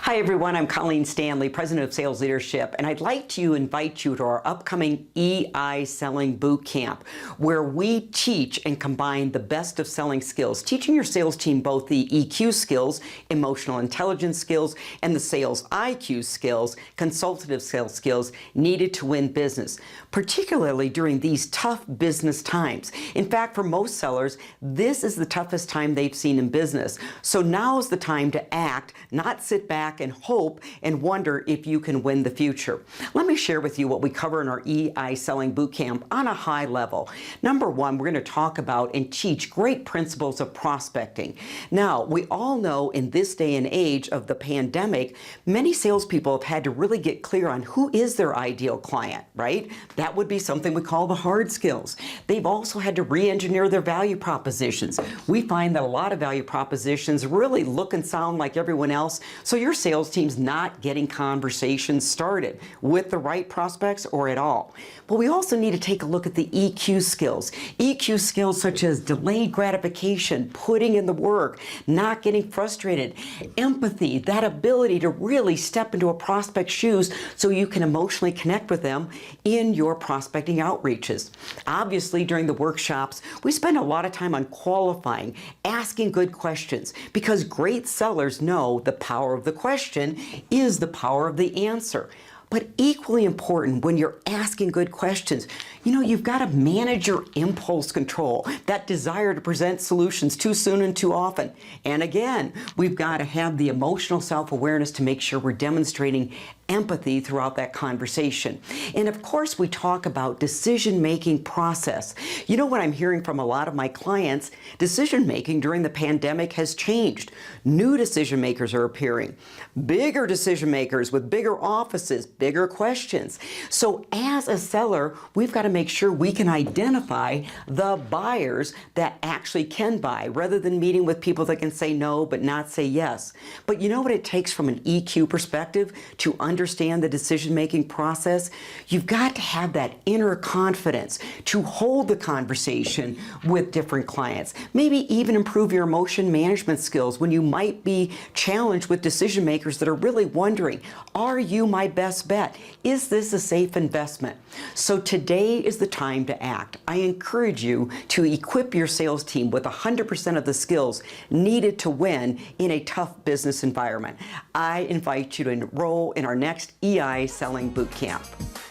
Hi everyone, I'm Colleen Stanley, President of Sales Leadership, and I'd like to invite you to our upcoming EI Selling Boot Camp, where we teach and combine the best of selling skills, teaching your sales team both the EQ skills, emotional intelligence skills, and the sales IQ skills, consultative sales skills needed to win business, particularly during these tough business times. In fact, for most sellers, this is the toughest time they've seen in business. So now is the time to act, not sit back and hope and wonder if you can win the future. Let me share with you what we cover in our EI Selling Bootcamp on a high level. Number one, we're going to talk about and teach great principles of prospecting. Now, we all know in this day and age of the pandemic, many salespeople have had to really get clear on who is their ideal client, right? That would be something we call the hard skills. They've also had to re-engineer their value propositions. We find that a lot of value propositions really look and sound like everyone else, so your sales team's not getting conversations started with the right prospects or at all. But we also need to take a look at the EQ skills. EQ skills such as delayed gratification, putting in the work, not getting frustrated, empathy, that ability to really step into a prospect's shoes so you can emotionally connect with them in your prospecting outreaches. Obviously, during the workshops, we spend a lot of time on qualifying, asking good questions, because great sellers know the power of the question is the power of the answer. But equally important, when you're asking good questions, you've got to manage your impulse control, that desire to present solutions too soon and too often. And again, we've got to have the emotional self-awareness to make sure we're demonstrating empathy throughout that conversation. And of course, we talk about decision-making process. What I'm hearing from a lot of my clients, decision-making during the pandemic has changed. New decision makers are appearing, bigger decision makers with bigger offices, bigger questions. So as a seller, we've got to make sure we can identify the buyers that actually can buy, rather than meeting with people that can say no but not say yes. But you know what it takes from an EQ perspective to understand the decision-making process? You've got to have that inner confidence to hold the conversation with different clients. Maybe even improve your emotion management skills when you might be challenged with decision makers that are really wondering, are you my best bet? Is this a safe investment? So today is the time to act. I encourage you to equip your sales team with 100% of the skills needed to win in a tough business environment. I invite you to enroll in our next EI Selling Bootcamp.